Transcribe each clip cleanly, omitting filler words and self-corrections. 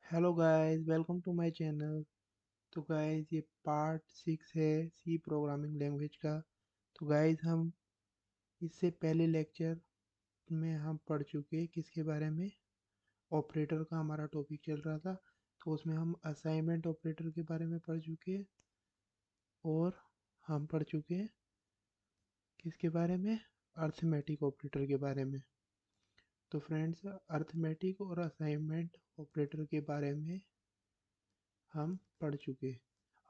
Hello guys, welcome to my channel. तो guys, ये part 6 है सी प्रोग्रामिंग लैंग्वेज का। तो गाइस, हम इससे पहले लेक्चर में हम पढ़ चुके हैं किसके बारे में। ऑपरेटर का हमारा टॉपिक चल रहा था। तो उसमें हम असाइनमेंट ऑपरेटर के बारे में पढ़ चुके हैं। और हम पढ़ चुके हैं किसके बारे में, अर्थमेटिक ऑपरेटर के बारे में। तो फ्रेंड्स, अर्थमेटिक और असाइनमेंट ऑपरेटर के बारे में हम पढ़ चुके।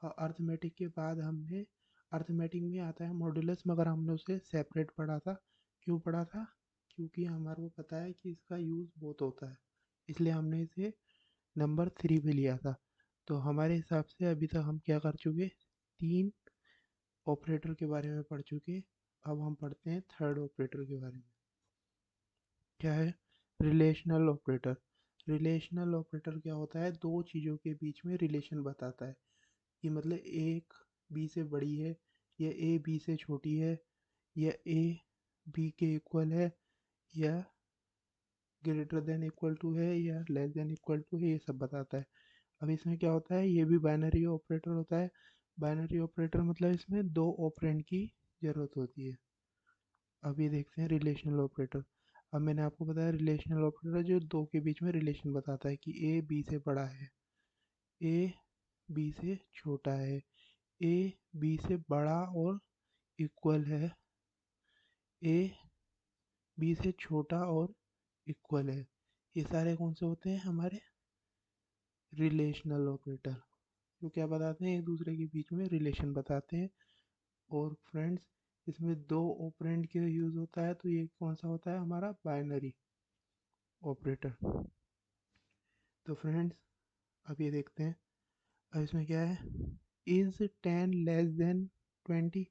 और अर्थमेटिक के बाद हमने अर्थमेटिक में आता है मॉड्यूलस, मगर हमने उसे सेपरेट पढ़ा था। क्यों पढ़ा था? क्योंकि हमारे को पता है कि इसका यूज़ बहुत होता है, इसलिए हमने इसे नंबर 3 पे लिया था। तो हमारे हिसाब से अभी तक हम क्या कर चुके, 3 ऑपरेटर के बारे में पढ़ चुके। अब हम पढ़ते हैं थर्ड ऑपरेटर के बारे में। क्या है? Relational operator. रिलेशनल ऑपरेटर क्या होता है? दो चीज़ों के बीच में रिलेशन बताता है। कि मतलब एक बी से बड़ी है, या ए बी से छोटी है, या ए बी के इक्वल है, या ग्रेटर देन इक्वल टू है, या लेस देन इक्वल टू है, ये सब बताता है। अब इसमें क्या होता है, ये भी बाइनरी ऑपरेटर होता है। बाइनरी ऑपरेटर मतलब इसमें दो ऑपरेंड की ज़रूरत होती है। अब ये देखते हैं रिलेशनल ऑपरेटर। अब मैंने आपको बताया रिलेशनल ऑपरेटर जो दो के बीच में रिलेशन बताता है कि ए बी से बड़ा है, ए बी से छोटा है, ए बी से बड़ा और इक्वल है, ए बी से छोटा और इक्वल है। ये सारे कौन से होते हैं? हमारे रिलेशनल ऑपरेटर, जो क्या बताते हैं, एक दूसरे के बीच में रिलेशन बताते हैं। और फ्रेंड्स, इसमें दो ऑपरेंड के यूज़ होता है, तो ये कौन सा होता है? हमारा बाइनरी ऑपरेटर। तो फ्रेंड्स, अब ये देखते हैं। अब इसमें क्या है, इज 10 लेस देन 20।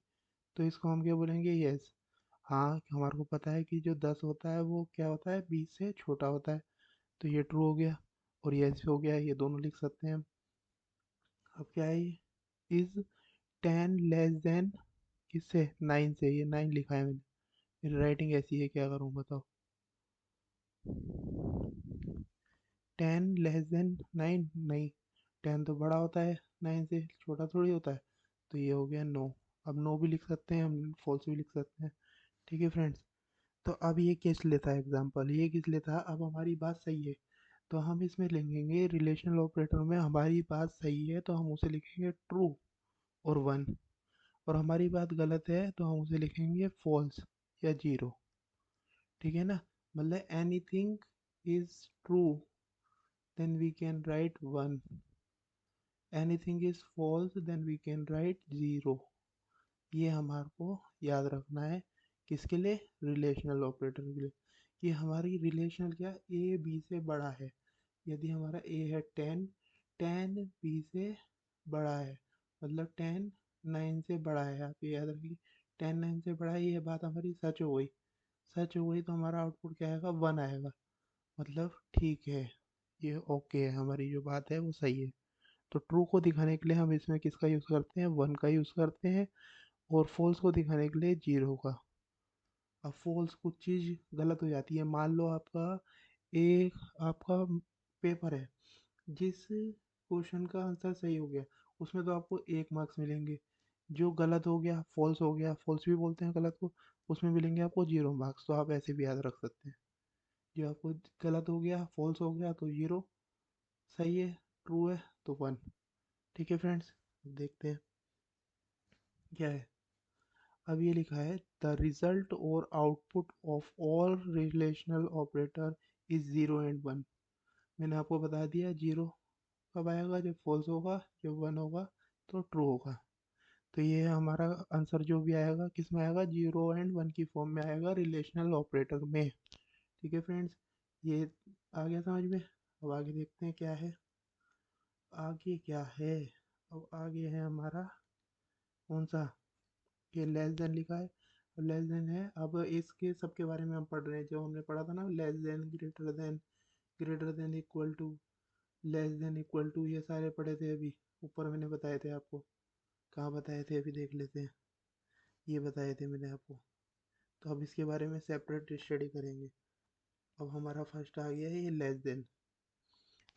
तो इसको हम क्या बोलेंगे? यस। हाँ, हमारे को पता है कि जो 10 होता है वो क्या होता है? 20 से छोटा होता है। तो ये ट्रू हो गया और यस हो गया, ये दोनों लिख सकते हैं हम। अब क्या है? इज 10 लेस देन किससे? 9 से। ये 9 लिखा है मैंने, मेरी राइटिंग ऐसी है, क्या करूँ बताओ। 10 लेस देन 9 नहीं, 10 तो बड़ा होता है, 9 से छोटा थोड़ी होता है। तो ये हो गया नो। अब नो भी लिख सकते हैं हम, फॉल्स भी लिख सकते हैं। ठीक है फ्रेंड्स। तो अब ये किस लेता है एग्जाम्पल, ये किस लेता है? अब हमारी बात सही है तो हम इसमें लिखेंगे, रिलेशनल ऑपरेटर में हमारी बात सही है तो हम उसे लिखेंगे ट्रू और 1। और हमारी बात गलत है तो हम उसे लिखेंगे फॉल्स या 0। ठीक है ना? मतलब anything is true then we can write 1, anything is false then we can write 0। ये हमारे को याद रखना है। किसके लिए? रिलेशनल ऑपरेटर के लिए। कि हमारी रिलेशनल क्या, ए बी से बड़ा है। यदि हमारा ए है 10, 10 बी से बड़ा है, मतलब 10 9 से बड़ा है। आप ये याद रखिए, 10 9 से बड़ा है, ये बात हमारी सच हो गई। सच हो गई तो हमारा आउटपुट क्या आएगा? 1 आएगा। मतलब ठीक है, ये ओके है, हमारी जो बात है वो सही है। तो ट्रू को दिखाने के लिए हम इसमें किसका यूज़ करते हैं? 1 का यूज़ करते हैं। और फॉल्स को दिखाने के लिए 0 का। अब फॉल्स कुछ चीज़ गलत हो जाती है, मान लो आपका एक आपका पेपर है, जिस क्वेश्चन का आंसर सही हो गया उसमें तो आपको 1 मार्क्स मिलेंगे। जो गलत हो गया, फॉल्स हो गया, फॉल्स भी बोलते हैं गलत को, उसमें मिलेंगे आपको 0 मार्क्स। तो आप ऐसे भी याद रख सकते हैं, जो आपको गलत हो गया, फॉल्स हो गया तो 0, सही है ट्रू है तो 1। ठीक है फ्रेंड्स, देखते हैं क्या है। अब ये लिखा है द रिजल्ट और output of all relational operator is 0 and 1। मैंने आपको बता दिया 0 कब आएगा? जब फॉल्स होगा, जब 1 होगा तो ट्रू होगा। तो ये हमारा आंसर जो भी आएगा किस में आएगा? 0 एंड 1 की फॉर्म में आएगा रिलेशनल ऑपरेटर में। ठीक है फ्रेंड्स, ये आ गया समझ में। अब आगे देखते हैं क्या है। आगे क्या है? अब आगे है हमारा कौन सा? ये लेस देन लिखा है। अब लेस देन है, अब इसके सबके बारे में हम पढ़ रहे हैं, जो हमने पढ़ा था ना, less than, greater than equal to, less than equal to, ये सारे पढ़े थे अभी। ऊपर मैंने बताए थे आपको। कहाँ बताए थे? अभी देख लेते हैं। ये बताए थे मैंने आपको। तो अब इसके बारे में सेपरेट स्टडी करेंगे। अब हमारा फर्स्ट आ गया है ये लेस देन।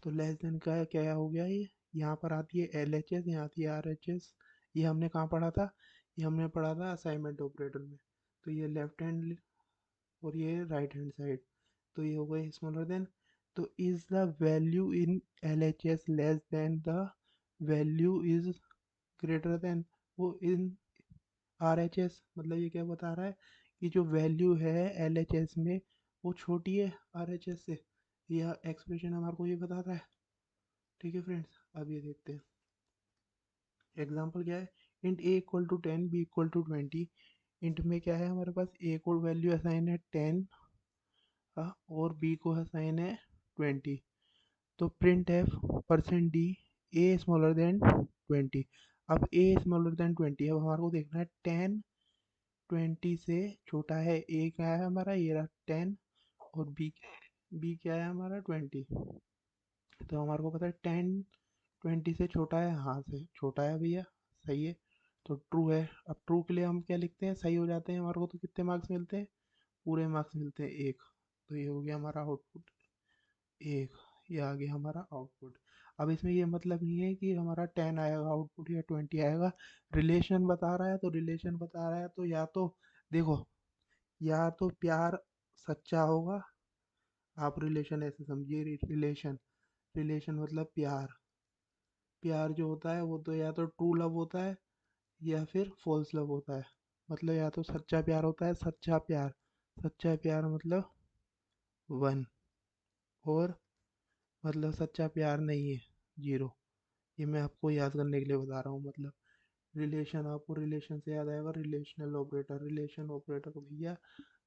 तो लेस देन का क्या हो गया ये, यहाँ पर आती है एल एच एस, यहाँ आती है आर एच एस। ये हमने कहाँ पढ़ा था, ये हमने पढ़ा था असाइनमेंट ऑपरेटर में। तो ये लेफ्ट हैंड और ये राइट हैंड साइड, तो ये हो गई स्मॉलर देन। तो is the value in L H S less than the value is greater then वो इन आर एच एस, मतलब ये क्या बता रहा है कि जो वैल्यू है एल एच एस में वो छोटी है आर एच एस से। यह एक्सप्रेशन हमारे को ये बता रहा है। ठीक है फ्रेंड्स, अब ये देखते हैं एग्जाम्पल क्या है। Int A equal to 10, B equal to 20। Int में क्या है हमारे पास, ए को वैल्यू असाइन है 10 और बी को असाइन है 20। तो print F percent D a smaller than 20। अब ए स्मॉलर देन 20, अब हमारे को देखना है 10 20 से छोटा है। ए क्या है हमारा, ये रहा 10, और बी क्या है हमारा 20। तो हमारे को पता है 10 20 से छोटा है, हाँ से छोटा है भैया, सही है। तो ट्रू है। अब ट्रू के लिए हम क्या लिखते हैं, सही हो जाते हैं हमारे को। तो कितने मार्क्स मिलते हैं, पूरे मार्क्स मिलते हैं 1। तो ये हो गया हमारा आउटपुट 1। ये आ गया हमारा आउटपुट। अब इसमें ये मतलब नहीं है कि हमारा 10 आएगा आउटपुट या 20 आएगा। रिलेशन बता रहा है तो रिलेशन बता रहा है, तो या तो देखो, या तो प्यार सच्चा होगा, आप रिलेशन ऐसे समझिए, रिलेशन, रिलेशन मतलब प्यार। प्यार जो होता है वो तो या तो ट्रू लव होता है या फिर फॉल्स लव होता है। मतलब या तो सच्चा प्यार होता है, सच्चा प्यार, सच्चा प्यार मतलब 1, और मतलब सच्चा प्यार नहीं है 0। ये मैं आपको याद करने के लिए बता रहा हूँ। मतलब रिलेशन, आपको रिलेशन से याद आएगा रिलेशनल ऑपरेटर, रिलेशन ऑपरेटर को भैया,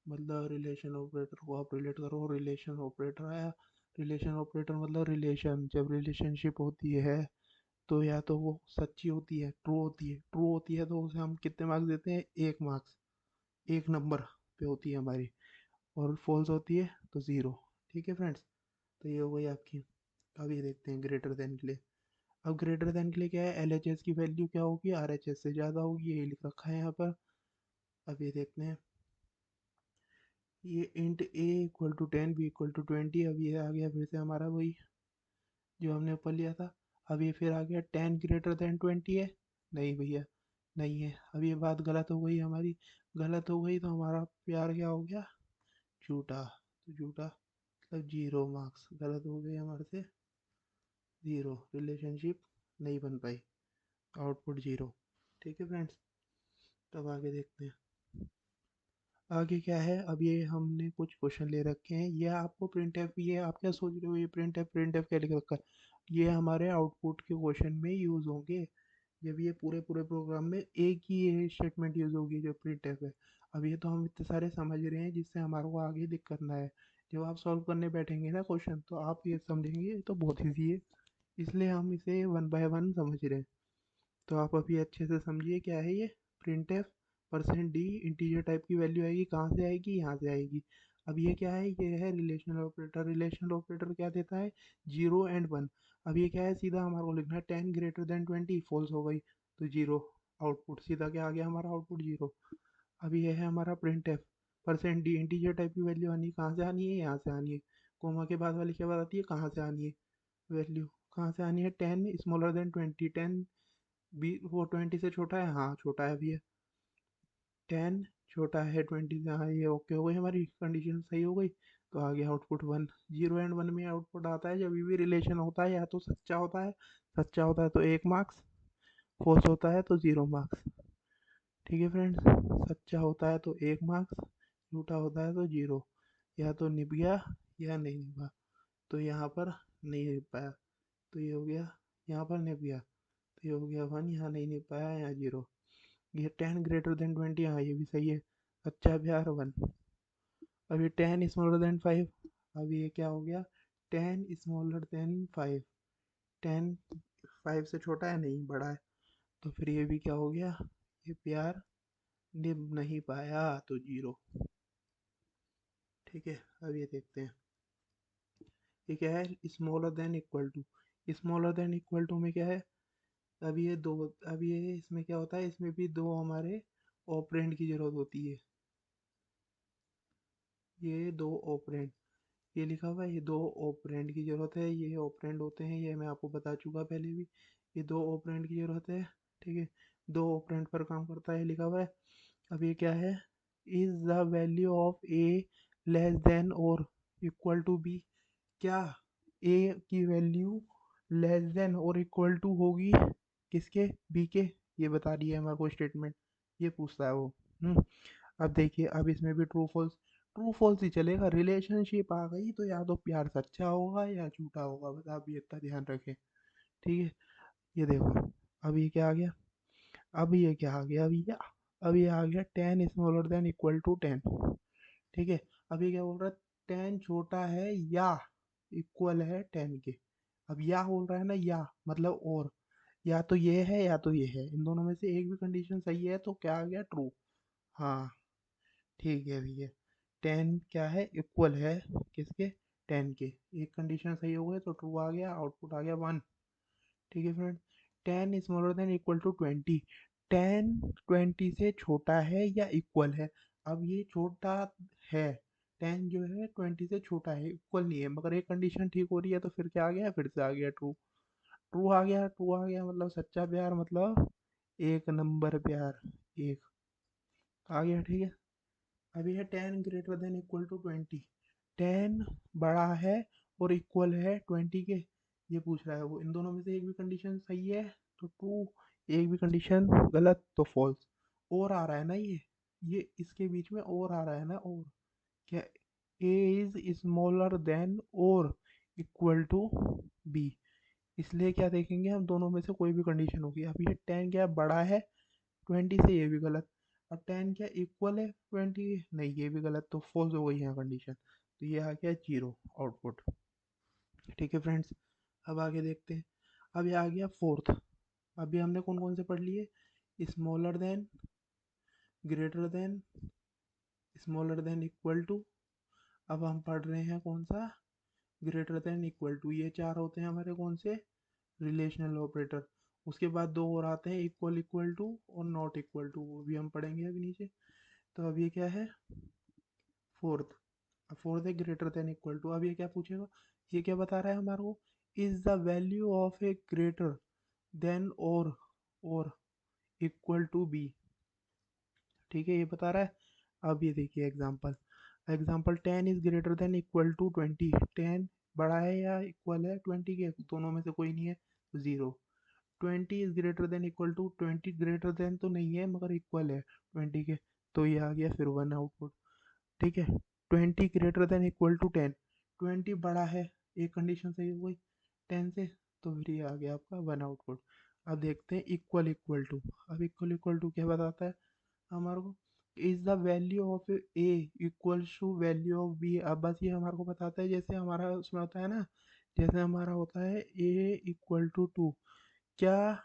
मतलब रिलेशन ऑपरेटर को आप रिलेट करो, रिलेशन ऑपरेटर आया। रिलेशन ऑपरेटर मतलब रिलेशन, जब रिलेशनशिप होती है तो या तो वो सच्ची होती है, ट्रू होती है। ट्रू होती है तो उसे हम कितने मार्क्स देते हैं, 1 मार्क्स, 1 नंबर पे होती है हमारी। और फॉल्स होती है तो 0। ठीक है फ्रेंड्स, तो ये हो गई आपकी। अब ये देखते हैं ग्रेटर देन के लिए। अब ग्रेटर देन के लिए क्या है, एल एच एस की वैल्यू क्या होगी, आर एच एस से ज़्यादा होगी, यही लिख रखा है यहाँ पर। अब ये देखते हैं, ये int A equal to 10, B equal to 20। अब ये आ गया फिर से हमारा वही जो हमने ऊपर लिया था। अब ये फिर आ गया 10 ग्रेटर देन 20 है, नहीं भैया नहीं है। अब ये बात गलत हो गई हमारी, गलत हो गई तो हमारा प्यार क्या हो गया, झूठा। तो झूठा मतलब 0 मार्क्स, गलत हो गए हमारे से, 0, रिलेशनशिप नहीं बन पाई, आउटपुट 0। ठीक है फ्रेंड्स, तब आगे देखते हैं आगे क्या है। अब ये हमने कुछ क्वेश्चन ले रखे हैं, ये आपको प्रिंट एफ, ये आप क्या सोच रहे हो, ये प्रिंट एफ क्या लिख रखा है, ये हमारे आउटपुट के क्वेश्चन में यूज़ होंगे। जब ये पूरे पूरे प्रोग्राम में एक ही ये स्टेटमेंट यूज़ होगी जो प्रिंट एफ है। अब ये तो हम इतने सारे समझ रहे हैं जिससे हमारे को आगे दिक करना है। जब आप सॉल्व करने बैठेंगे ना क्वेश्चन, तो आप ये समझेंगे ये तो बहुत ईजी है, इसलिए हम इसे वन बाय वन समझ रहे हैं। तो आप अभी अच्छे से समझिए क्या है ये print F. Percent D integer type की वैल्यू आएगी, कहाँ से आएगी, यहाँ से आएगी। अब ये क्या है, ये है रिलेशनल ऑपरेटर। रिलेशनल ऑपरेटर क्या देता है, 0 एंड 1। अब ये क्या है, सीधा हमारे को लिखना है 10 ग्रेटर देन 20, फॉल्स हो गई तो 0, आउटपुट सीधा क्या आ गया हमारा, आउटपुट 0। अब ये है हमारा print F. Percent D integer type की वैल्यू आनी है, कहाँ से आनी है, यहाँ से आनी है। कोमा के बाद वाली क्या बताती है, कहाँ से आनी है वैल्यू, कहाँ से आनी है, 10 स्मॉलर देन 20। 10 बी वो 20 से छोटा है, हाँ छोटा है भैया। 10 छोटा है 20 से, हाँ ये ओके हो गई, हमारी कंडीशन सही हो गई। तो आ गया आउटपुट 1। 0 एंड 1 में आउटपुट आता है जब भी रिलेशन होता है, या तो सच्चा होता है, सच्चा होता है तो 1 मार्क्स, फॉल्स होता है तो 0 मार्क्स। ठीक है फ्रेंड्स, सच्चा होता है तो 1 मार्क्स, झूठा होता है तो 0। या तो निभ गया या नहीं निभा, तो यहाँ पर नहीं निभ पाया, तो ये हो गया, यहाँ पर निभ गया तो ये हो गया 1, यहाँ नहीं निभ पाया, यहाँ 0। ये 10 ग्रेटर देन 20, हाँ ये भी सही है, अच्छा प्यार 1। अभी 10 स्मॉलर देन 5, अब ये क्या हो गया, 10 स्मॉलर देन 5। 10 5 से छोटा है, नहीं बड़ा है, तो फिर ये भी क्या हो गया, ये प्यार निभ नहीं पाया तो 0। ठीक है, अब ये देखते हैं ये क्या है, smaller than equal to. Smaller than equal to में क्या है, अब ये दो, अब ये इसमें क्या होता है, इसमें भी दो हमारे ऑपरेंड की जरूरत होती है, ये दो ऑपरेंड। ये लिखा हुआ है, ये दो ऑपरेंड की जरूरत है, ये ऑपरेंड होते हैं, ये मैं आपको बता चुका पहले भी। ये दो ऑपरेंड की जरूरत है, ठीक है, दो ऑपरेंड पर काम करता है, लिखा हुआ है। अब ये क्या है, is the value of A less than और इक्वल टू बी। क्या ए की वैल्यू लेस देन और इक्वल टू होगी किसके, बी के? ये बता रही है हमारे को स्टेटमेंट, ये पूछता है वो। अब देखिए, अब इसमें भी ट्रू फॉल्स ही चलेगा। रिलेशनशिप आ गई तो या तो प्यार सच्चा होगा या झूठा होगा, बस आप ये इतना ध्यान रखें, ठीक है। ये देखो, अब ये क्या आ गया, अब ये क्या आ गया, अब ये आ गया 10 स्मॉलर देन इक्वल टू 10, ठीक है। अब ये क्या बोल रहा है, 10 छोटा है या इक्वल है 10 के। अब या बोल रहा है ना, या मतलब और, या तो ये है या तो ये है, इन दोनों में से एक भी कंडीशन सही है तो क्या आ गया, ट्रू। हाँ, ठीक है भैया, 10 क्या है, इक्वल है किसके, 10 के। एक कंडीशन सही हो गई तो ट्रू आ गया, आउटपुट आ गया 1, ठीक है friend. 10 smaller than equal to 20, 10 20 से छोटा है या इक्वल है। अब ये छोटा है, 10 जो है 20 से छोटा है, इक्वल नहीं है, मगर एक कंडीशन ठीक हो रही है तो फिर क्या आ गया, फिर से आ गया ट्रू। ट्रू आ गया मतलब सच्चा प्यार, मतलब एक नंबर प्यार, एक आ गया, ठीक है। अभी है 10 ग्रेटर देन इक्वल टू 20, 10 बड़ा है और इक्वल है 20 के, ये पूछ रहा है वो। इन दोनों में से एक भी कंडीशन सही है तो ट्रू, एक भी कंडीशन गलत तो फॉल्स। और आ रहा है ना, ये इसके बीच में और आ रहा है ना, और क्या, ए इज स्मॉलर देन और इक्वल टू बी, इसलिए क्या देखेंगे हम, दोनों में से कोई भी कंडीशन होगी। अब ये 10 क्या है, बड़ा है 20 से, ये भी गलत। अब 10 क्या इक्वल है 20, नहीं ये भी गलत, तो फॉल्स हो गई है कंडीशन, तो ये आ गया जीरो आउटपुट, ठीक है फ्रेंड्स। अब आगे देखते हैं, अब ये आ गया फोर्थ। अभी हमने कौन कौन से पढ़ लिए, smaller than, greater than, smaller than equal to. अब हम पढ़ रहे हैं कौन सा, ग्रेटर देन इक्वल टू। ये चार होते हैं हमारे कौन से, रिलेशनल ऑपरेटर। उसके बाद दो और आते हैं, इक्वल इक्वल टू और नॉट इक्वल टू, वो भी हम पढ़ेंगे अभी नीचे। तो अब ये क्या है, फोर्थ। फोर्थ है ग्रेटर देन इक्वल टू। अब ये क्या पूछेगा, ये क्या बता रहा है हमारे को, is the value of a greater than और इक्वल टू बी, ठीक है, ये बता रहा है। अब ये देखिए example, example 10 is greater than equal to 20, 10 बड़ा है या इक्वल है 20 के, दोनों में से कोई नहीं है, तो zero. 20 is greater than equal to, 20 greater than तो नहीं है मगर इक्वल है 20 के, तो ये आ गया फिर वन आउटपुट, ठीक है। 20 ग्रेटर देन इक्वल टू 10, 20 बड़ा है, एक कंडीशन सही हो गई 10 से, तो फिर ये आ गया आपका वन आउटपुट। अब देखते हैं इक्वल इक्वल टू। अब इक्वल इक्वल टू क्या बताता है हमारे को, is the value of a equals to value of b. अब बस ये हमारे को बताता है, जैसे हमारा उसमें होता है ना, जैसे हमारा होता है ए इक्वल टू 2, क्या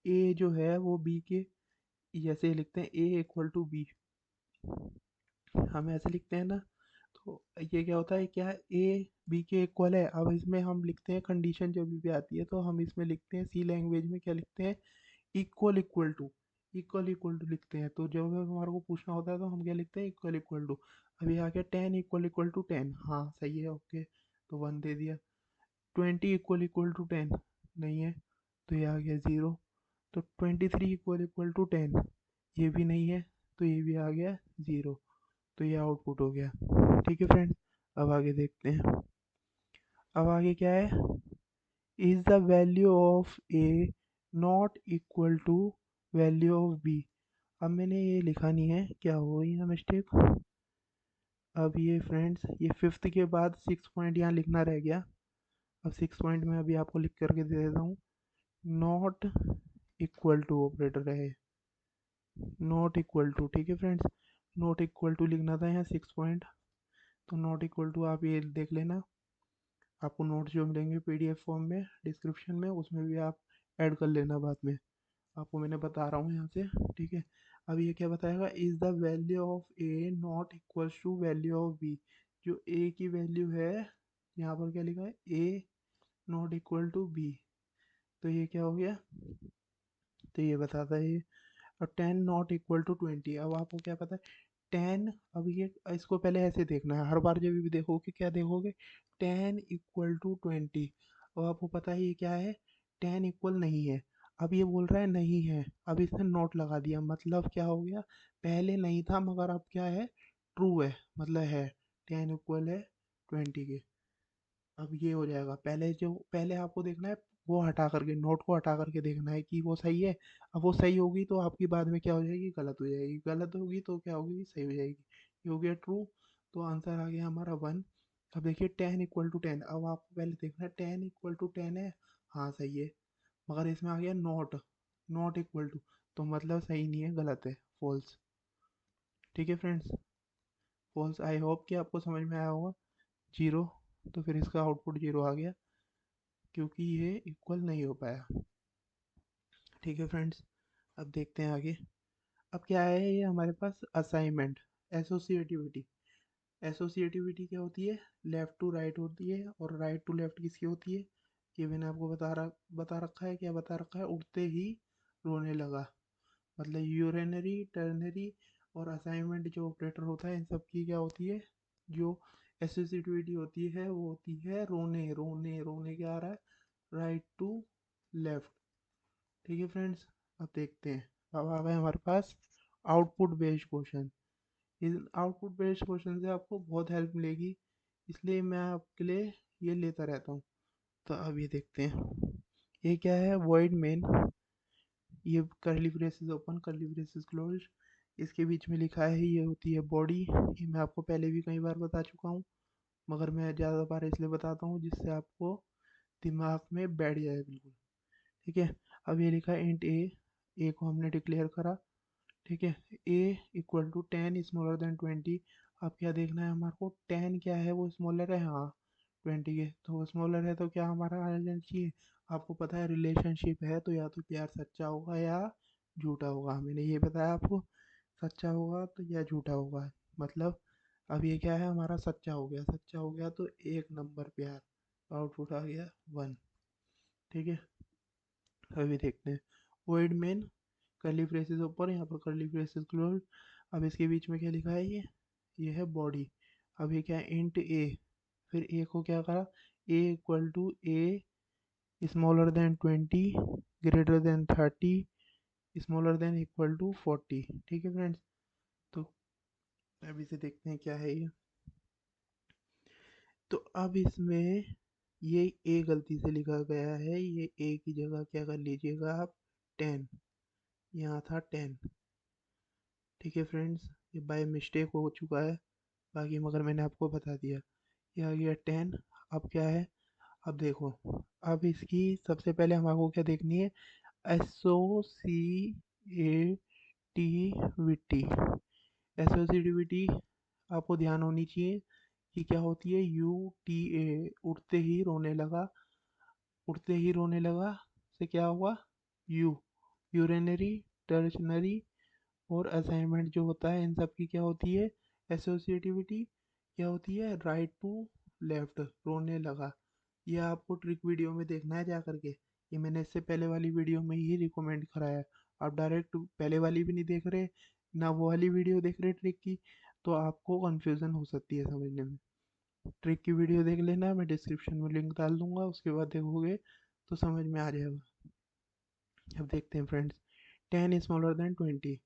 ए जो है वो बी के, जैसे लिखते हैं ए इक्वल टू बी, हम ऐसे लिखते हैं ना, तो ये क्या होता है, क्या ए बी के इक्वल है। अब इसमें हम लिखते हैं कंडीशन जब भी आती है तो हम इसमें लिखते हैं, सी लैंग्वेज में क्या लिखते हैं, equal equal to, equal equal to लिखते हैं। तो जब हमारे को पूछना होता है तो हम क्या लिखते हैं, इक्वल इक्वल टू। अभी आ गया 10 इक्वल इक्वल टू 10, हाँ सही है, ओके, तो वन दे दिया। 20 इक्वल इक्वल टू 10 नहीं है, तो ये आ गया ज़ीरो। तो 23 इक्वल इक्वल टू 10, ये भी नहीं है, तो ये भी आ गया ज़ीरो, तो ये आउटपुट हो गया, ठीक है फ्रेंड। अब आगे देखते हैं, अब आगे क्या है, is the value of a not equal to value of b. अब मैंने ये लिखा नहीं है, क्या हो गई है मिस्टेक। अब ये फ्रेंड्स, ये फिफ्थ के बाद सिक्स पॉइंट यहाँ लिखना रह गया। अब सिक्स पॉइंट में अभी आपको लिख करके दे देता हूँ, नॉट इक्वल टू ऑपरेटर है, नॉट इक्वल टू, ठीक है फ्रेंड्स, नॉट इक्वल टू लिखना था यहाँ सिक्स पॉइंट। तो नॉट इक्वल टू आप ये देख लेना, आपको नोट्स जो मिलेंगे पीडीएफ फॉर्म में डिस्क्रिप्शन में, उसमें भी आप ऐड कर लेना बाद में, आपको मैंने बता रहा हूँ यहाँ से, ठीक है। अब ये क्या बताएगा, is the value of a not equals to value of b. जो ए की वैल्यू है, यहाँ पर क्या लिखा है, ए नॉट इक्वल टू बी, तो ये क्या हो गया, तो ये बताता है ये। और 10 नॉट इक्वल टू 20, अब आपको क्या पता है, 10, अब ये इसको पहले ऐसे देखना है, हर बार जब भी देखोगे क्या देखोगे, 10 = 20। अब आपको पता है ये क्या है, 10 इक्वल नहीं है। अब ये बोल रहा है नहीं है, अब इसने नोट लगा दिया, मतलब क्या हो गया, पहले नहीं था मगर अब क्या है, ट्रू है, मतलब है, 10 = 20 के। अब ये हो जाएगा, पहले जो पहले आपको देखना है वो हटा करके, नोट को हटा करके देखना है कि वो सही है। अब वो सही होगी तो आपकी बाद में क्या हो जाएगी, गलत हो जाएगी, गलत होगी तो क्या होगी, सही हो जाएगी। ये हो गया ट्रू, तो आंसर आ गया हमारा 1। अब देखिए 10 = 10, अब आपको पहले देखना है 10 = 10 है, हाँ सही है, मगर इसमें आ गया नॉट, नॉट इक्वल टू, तो मतलब सही नहीं है, गलत है, फॉल्स। ठीक है फ्रेंड्स, फॉल्स। आई होप कि आपको समझ में आया होगा। जीरो, तो फिर इसका आउटपुट जीरो आ गया, क्योंकि ये इक्वल नहीं हो पाया। ठीक है फ्रेंड्स, अब देखते हैं आगे। अब क्या है ये हमारे पास, असाइनमेंट, एसोसिएटिविटी। एसोसिएटिविटी क्या होती है, लेफ्ट टू राइट होती है, और राइट टू लेफ्ट किसकी होती है, ये मैंने आपको बता रखा है, क्या बता रखा है, उठते ही रोने लगा, मतलब यूरिनरी, टर्नरी और असाइनमेंट जो ऑपरेटर होता है इन सब की क्या होती है, जो एसोसिएटिविटी होती है वो होती है रोने, रोने, रोने क्या आ रहा है, राइट टू लेफ्ट। ठीक है फ्रेंड्स, अब देखते हैं, अब आ गए हमारे पास आउटपुट बेस्ड क्वेश्चन। इस आउटपुट बेस्ड क्वेश्चन से आपको बहुत हेल्प मिलेगी, इसलिए मैं आपके लिए ये लेता रहता हूँ। तो अब ये देखते हैं, ये क्या है, वॉइड मेन, ये करली ब्रेसेस ओपन, करली ब्रेसेस क्लोज, इसके बीच में लिखा है ये होती है बॉडी। ये मैं आपको पहले भी कई बार बता चुका हूँ, मगर मैं ज़्यादा बार इसलिए बताता हूँ जिससे आपको दिमाग में बैठ जाए बिल्कुल। ठीक है, अब ये लिखा है इंट ए को हमने डिक्लेयर करा। ठीक है, a = 10 अब क्या देखना है हमारे को, 10 क्या है, वो स्मॉलर है, हाँ 20 के, तो वो स्मॉलर है तो क्या हमारा आ जाना चाहिए। आपको पता है रिलेशनशिप है तो या तो प्यार सच्चा होगा या झूठा होगा, मैंने ये बताया आपको, सच्चा होगा तो या झूठा होगा, मतलब अब ये क्या है हमारा, सच्चा हो गया, सच्चा हो गया तो एक नंबर प्यार, आउटपुट आ गया 1। ठीक है, अभी देखते हैं, वर्ड मेन, कर्ली ब्रेसेस ऊपर, यहाँ पर कर्ली ब्रेसेस क्लोज। अब इसके बीच में क्या लिखा है, ये है बॉडी। अब ये क्या है, इंट ए, फिर ए को क्या करा, a smaller than 20 greater than 30 smaller than equal to 40। ठीक है फ्रेंड्स, तो अब इसे देखते हैं क्या है ये। तो अब इसमें ये ए गलती से लिखा गया है, ये ए की जगह क्या कर लीजिएगा आप, 10, यहाँ था 10। ठीक है फ्रेंड्स, ये बाय मिस्टेक हो चुका है, बाकी मगर मैंने आपको बता दिया। ये आ गया 10। अब क्या है, अब देखो, अब इसकी सबसे पहले हमारे क्या देखनी है, एसोसिएटिविटी। एसोसिएटिविटी आपको ध्यान होनी चाहिए कि क्या होती है, UTA, उठते ही रोने लगा, उठते ही रोने लगा से क्या हुआ, यू, यूरिनरी, टर्शनरी और असाइनमेंट जो होता है इन सब की क्या होती है, एसोसिएटिविटी क्या होती है, राइट टू लेफ्ट, रोने लगा। ये आपको ट्रिक वीडियो में देखना है जा करके, ये मैंने इससे पहले वाली वीडियो में ही रिकमेंड कराया है। आप डायरेक्ट पहले वाली भी नहीं देख रहे ना वो वाली वीडियो देख रहे ट्रिक की, तो आपको कंफ्यूजन हो सकती है समझने में। ट्रिक की वीडियो देख लेना, मैं डिस्क्रिप्शन में लिंक डाल दूंगा, उसके बाद देखोगे तो समझ में आ जाएगा। अब देखते हैं फ्रेंड्स, 10 = 20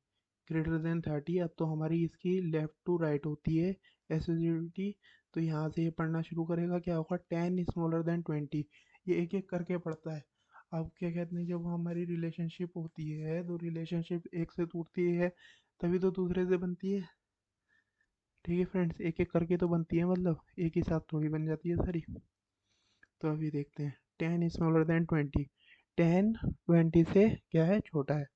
ग्रेटर देन 30, अब तो हमारी इसकी लेफ्ट टू राइट होती है एसोसिएटिविटी। तो यहाँ से ये पढ़ना शुरू करेगा, क्या होगा, 10 = 20, ये एक एक करके पढ़ता है। अब क्या कहते हैं, जब हमारी रिलेशनशिप होती है तो रिलेशनशिप एक से टूटती है तभी तो दूसरे से बनती है। ठीक है फ्रेंड्स, एक एक करके तो बनती है, मतलब एक ही साथ थोड़ी बन जाती है सारी। तो अभी देखते हैं, 10 = 20, 10 20 से क्या है, छोटा है,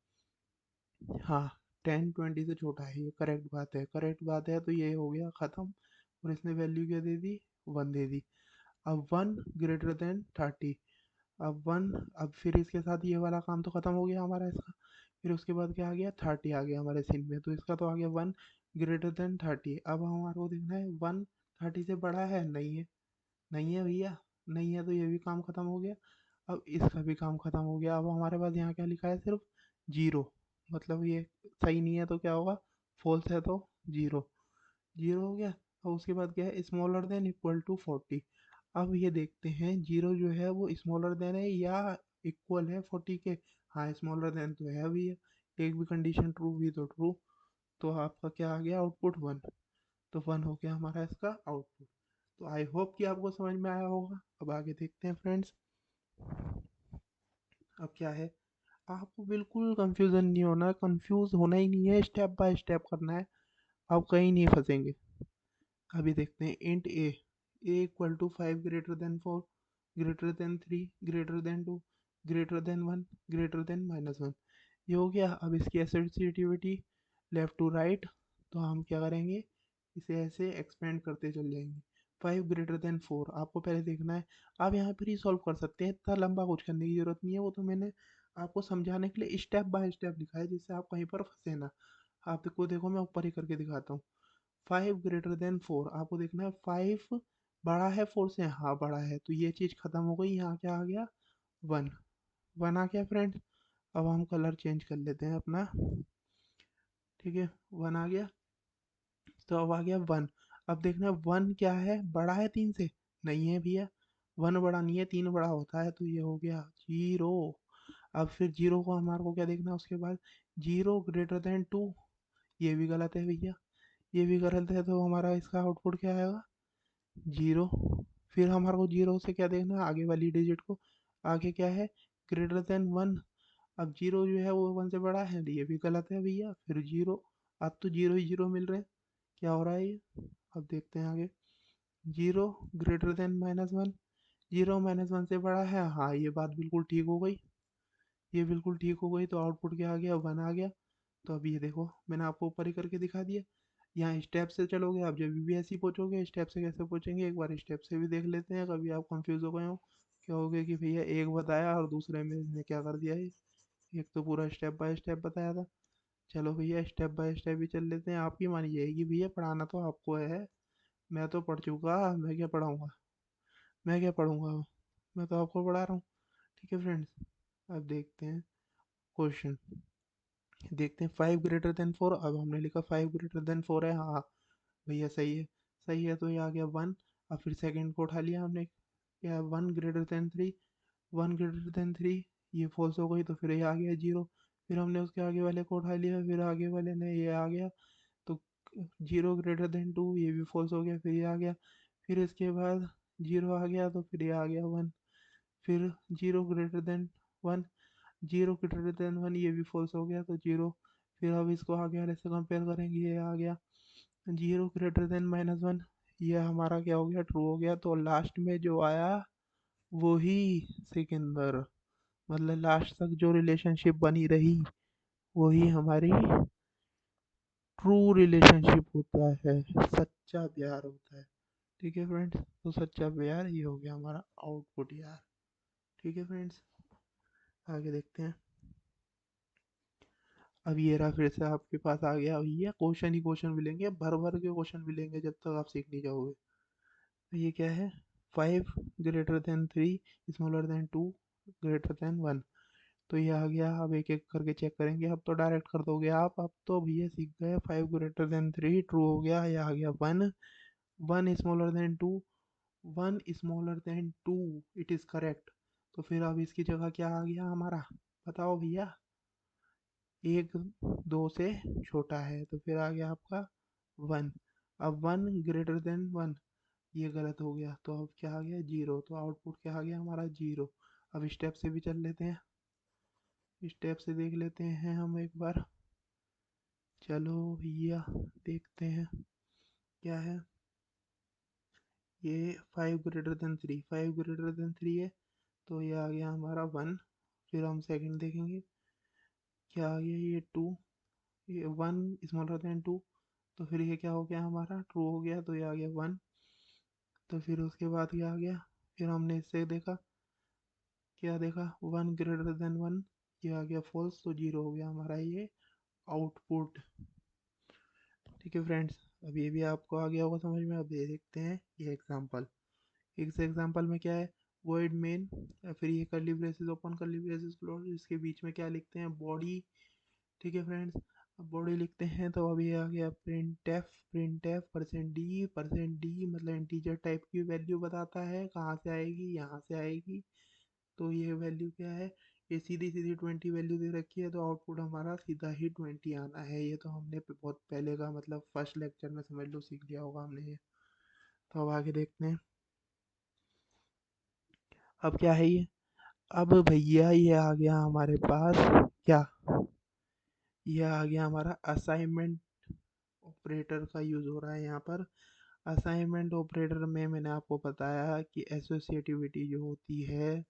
हाँ 10 20 से छोटा है, ये करेक्ट बात है, करेक्ट बात है, तो ये हो गया ख़त्म। और इसने वैल्यू क्या दे दी, 1 दे दी। अब 1 ग्रेटर देन 30, अब 1, अब फिर इसके साथ ये वाला काम तो ख़त्म हो गया हमारा इसका। फिर उसके बाद क्या आ गया, 30 आ गया हमारे सीन में, तो इसका तो आ गया 1 ग्रेटर देन 30। अब हमारे को देखना है 1 30 से बड़ा है, नहीं है, नहीं है भैया, नहीं है, तो ये भी काम ख़त्म हो गया। अब इसका भी काम ख़त्म हो गया। अब हमारे पास यहाँ क्या लिखा है, सिर्फ जीरो, मतलब ये सही नहीं है तो क्या होगा, फॉल्स है तो जीरो, जीरो हो गया। अब उसके बाद क्या है, स्मॉलर देन इक्वल टू 40। अब ये देखते हैं जीरो जो है वो स्मॉलर देन है या इक्वल है 40 के। हाँ, स्मॉलर देन तो है भी है, एक भी कंडीशन ट्रू हुई तो ट्रू। तो आपका क्या आ गया आउटपुट 1। तो 1 हो गया हमारा इसका आउटपुट। तो आई होप कि आपको समझ में आया होगा। अब आगे देखते हैं फ्रेंड्स। अब क्या है, आपको बिल्कुल कंफ्यूजन नहीं होना, कंफ्यूज होना ही नहीं है, स्टेप बाय स्टेप करना है, आप कहीं नहीं फंसेंगे। अभी देखते हैं int A equal to 5 greater than 4, greater than 3, greater than 2, greater than 1, greater than -1। ये हो गया। अब इसकी एसोसिएटिविटी लेफ्ट टू राइट, तो हम क्या करेंगे, इसे ऐसे एक्सपेंड करते चल जाएंगे। 5 ग्रेटर देन 4 आपको पहले देखना है। आप यहाँ पर ही सॉल्व कर सकते हैं, इतना लंबा कुछ करने की जरूरत नहीं है, वो तो मैंने आपको समझाने के लिए स्टेप बाय स्टेप लिखा है, जिससे आप कहीं पर फंसे ना। आपको देखो मैं ऊपर ही करके दिखाता हूँ। 5 ग्रेटर देन 4 आपको देखना है, 5 बड़ा है 4 से, हाँ बड़ा है, तो ये चीज़ खत्म हो गई। यहाँ क्या आ गया, 1, 1 आ गया फ्रेंड्स। अब हम कलर चेंज कर लेते हैं अपना, ठीक है, 1 आ गया। तो अब आ गया 1। अब देखना है 1 क्या है, बड़ा है 3 से, नहीं है भैया, 1 बड़ा नहीं है, 3 बड़ा होता है, तो ये हो गया 0। अब फिर 0 को हमारे को क्या देखना है उसके बाद, 0 ग्रेटर देन 2, ये भी गलत है भैया, ये भी गलत है, तो हमारा इसका आउटपुट क्या आएगा, 0। फिर हमारे को 0 से क्या देखना है, आगे वाली डिजिट को, आगे क्या है, ग्रेटर देन 1। अब 0 जो है वो 1 से बड़ा है, ये भी गलत है भैया, फिर 0। अब तो 0 ही 0 मिल रहे हैं, क्या हो रहा है ये। अब देखते हैं आगे, 0 ग्रेटर देन -1, 0 -1 से बड़ा है, हाँ ये बात बिल्कुल ठीक हो गई, ये बिल्कुल ठीक हो गई, तो आउटपुट क्या आ गया, 1 आ गया। तो अब ये देखो मैंने आपको ऊपर ही करके दिखा दिया। यहाँ स्टेप से चलोगे आप, जब भी ऐसे ही पूछोगे स्टेप से कैसे पूछेंगे, एक बार स्टेप से भी देख लेते हैं, कभी आप कंफ्यूज हो गए हो, क्या हो गया कि भैया एक बताया और दूसरे में इसने क्या कर दिया है, एक तो पूरा स्टेप बाय स्टेप बताया था। चलो भैया स्टेप बाय स्टेप भी चल लेते हैं, आपकी मानी जाएगी भैया, पढ़ाना तो आपको है, मैं तो पढ़ चुका, मैं क्या पढ़ाऊँगा, मैं क्या पढ़ूंगा, मैं तो आपको पढ़ा रहा हूँ। ठीक है फ्रेंड्स, अब देखते हैं क्वेश्चन, देखते हैं 5 ग्रेटर देन 4। अब हमने लिखा 5 ग्रेटर देन 4 है, हाँ भैया सही है, सही है, तो ये आ गया 1। अब फिर सेकंड को उठा लिया हमने, क्या 1 ग्रेटर देन 3, 1 ग्रेटर देन 3, ये फॉल्स हो गई, तो फिर ये आ गया 0। फिर हमने उसके आगे वाले को उठा लिया, फिर आगे वाले ने ये आ गया, तो 0 ग्रेटर देन 2, ये भी फॉल्स हो गया, फिर ये आ गया। फिर इसके बाद 0 आ गया, तो फिर ये आ गया 1। फिर 0 ग्रेटर देन 1, 0 ग्रेटर देन 1, ये भी फॉल्स हो गया, तो 0। फिर अब इसको आगे वाले से कंपेयर करेंगे, ये आ गया 0 ग्रेटर देन -1, ये हमारा क्या हो गया, ट्रू हो गया। तो लास्ट में जो आया वो ही सिकंदर, मतलब लास्ट तक जो रिलेशनशिप बनी रही वही हमारी ट्रू रिलेशनशिप होता है, सच्चा प्यार होता है। ठीक है फ्रेंड्स, तो सच्चा प्यार ये हो गया हमारा आउटपुट यार। ठीक है फ्रेंड्स, आगे देखते हैं। अब ये रहा फिर से आपके पास आ गया, भैया क्वेश्चन ही क्वेश्चन मिलेंगे, भर भर के क्वेश्चन मिलेंगे जब तक आप सीख नहीं जाओगे। तो ये क्या है, 5 greater than 3, smaller than 2, greater than 1। तो ये आ गया, अब एक एक करके चेक करेंगे, अब तो डायरेक्ट कर दोगे आप, अब तो भैया सीख गए। 5 ग्रेटर देन 3 ट्रू हो गया, ये आ गया 1, 1 smaller than 2, 1 smaller than 2, it is correct. तो फिर अब इसकी जगह क्या आ गया हमारा, बताओ भैया, एक 2 से छोटा है, तो फिर आ गया आपका 1। अब 1 ग्रेटर देन 1, ये गलत हो गया, तो अब क्या आ गया 0, तो आउटपुट क्या आ गया हमारा 0। अब स्टेप से भी चल लेते हैं, स्टेप से देख लेते हैं हम एक बार। चलो भैया देखते हैं क्या है, ये 5 ग्रेटर देन 3, 5 ग्रेटर देन 3 है, तो ये आ गया हमारा 1। फिर हम सेकंड देखेंगे, क्या आ गया ये 2, ये 1 स्मॉलर देन 2, तो फिर ये क्या हो गया हमारा, ट्रू हो गया, तो ये आ गया 1। तो फिर उसके बाद क्या आ गया, फिर हमने इससे देखा, क्या देखा, 1 ग्रेटर देन 1, ये आ गया फॉल्स, तो 0 हो गया हमारा ये आउटपुट। ठीक है फ्रेंड्स, अब ये भी आपको आ गया होगा समझ में। अब ये देखते हैं ये एग्जांपल, इस एग्जांपल में क्या है, वर्ड मेन, या फिर ये curly braces open curly braces close, इसके बीच में क्या लिखते हैं, बॉडी। ठीक है फ्रेंड्स, अब बॉडी लिखते हैं तो अभी आ गया प्रिंट एफ %d मतलब इंटीजर टाइप की वैल्यू बताता है, कहाँ से आएगी, यहाँ से आएगी। तो ये वैल्यू क्या है, ये सीधी सीधी 20 वैल्यू दे रखी है, तो आउटपुट हमारा सीधा ही 20 आना है। ये तो हमने बहुत पहले का मतलब फर्स्ट लेक्चर में समझ लो सीख लिया होगा हमने ये। तो अब आगे देखते हैं। अब क्या है ये, अब भैया ये आ गया हमारे पास क्या, ये आ गया हमारा असाइनमेंट ऑपरेटर का यूज़ हो रहा है यहाँ पर। असाइनमेंट ऑपरेटर में मैंने आपको बताया कि एसोसिएटिविटी जो होती है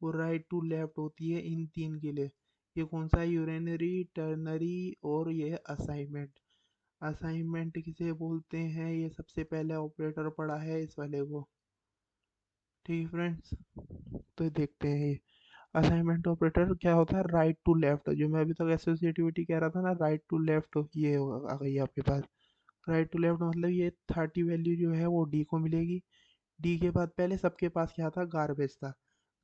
वो राइट टू लेफ्ट होती है इन तीन के लिए। ये कौन सा है, यूरेनरी, टर्नरी और ये असाइनमेंट। असाइनमेंट किसे बोलते हैं, ये सबसे पहले ऑपरेटर पढ़ा है इस वाले को। ठीक है फ्रेंड्स, तो देखते हैं ये असाइनमेंट ऑपरेटर क्या होता है, राइट टू लेफ्ट। जो मैं अभी तक एसोसिएटिविटी कह रहा था ना, राइट टू लेफ्ट, ये आ गई आपके पास। राइट टू लेफ्ट मतलब ये 30 वैल्यू जो है वो डी को मिलेगी। डी के बाद पहले सबके पास क्या था, गार्बेज था।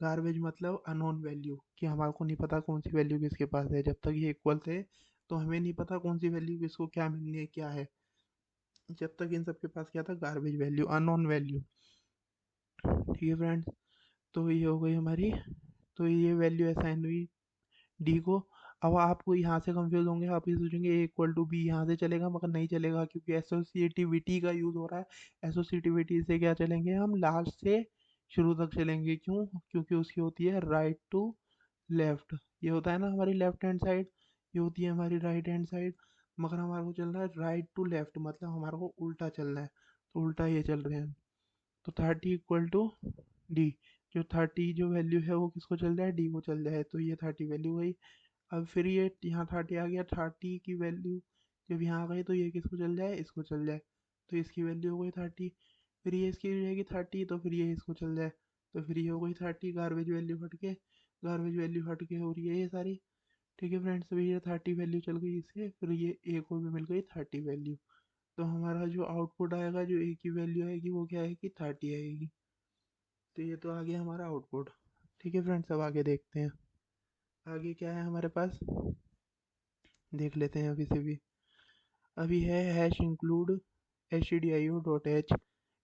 गार्बेज मतलब अननोन वैल्यू, कि हमारे को नहीं पता कौन सी वैल्यू किसके पास है। जब तक ये इक्वल थे तो हमें नहीं पता कौन सी वैल्यू किसको क्या मिलनी है क्या है। जब तक इन सबके पास क्या था, गार्बेज वैल्यू, अननोन वैल्यू। ठीक है फ्रेंड्स, तो ये हो गई हमारी, तो ये वैल्यू असाइन हुई डी को। अब आपको यहाँ से कंफ्यूज होंगे, आप ये सोचेंगे ए इक्वल टू बी यहाँ से चलेगा, मगर नहीं चलेगा, क्योंकि एसोसिएटिविटी का यूज़ हो रहा है। एसोसिएटिविटी से क्या चलेंगे हम, लास्ट से शुरू तक चलेंगे। क्यों, क्योंकि उसकी होती है राइट टू लेफ्ट। ये होता है ना हमारी लेफ्ट हैंड साइड, ये होती है हमारी राइट हैंड साइड। मगर हमारे को चल रहा है राइट टू लेफ्ट, मतलब हमारे को उल्टा चलना है, तो उल्टा ये चल रहे हैं। तो 30 इक्वल टू डी, जो 30 जो वैल्यू है वो किसको चल जाए, डी को चल जाए, तो ये 30 वैल्यू गई। अब फिर ये यहाँ 30 आ गया, 30 की वैल्यू जब यहाँ आ गई तो ये किसको चल जाए, इसको चल जाए, तो इसकी वैल्यू हो गई 30। फिर ये इसकी हो जाएगी 30, तो फिर ये इसको चल जाए, तो फिर ये हो गई 30, गार्बेज वैल्यू हट के, गार्बेज वैल्यू हट के हो रही है ये सारी। ठीक है फ्रेंड्स, अभी ये 30 वैल्यू चल गई इससे, फिर ये ए को भी मिल गई 30 वैल्यू। तो हमारा जो आउटपुट आएगा, जो ए की वैल्यू आएगी वो क्या आएगी, 30 आएगी। तो ये तो आ गया हमारा आउटपुट। ठीक है फ्रेंड्स, अब आगे देखते हैं। आगे क्या है हमारे पास, देख लेते हैं अभी से भी। अभी है हैश इंक्लूड stdio.h।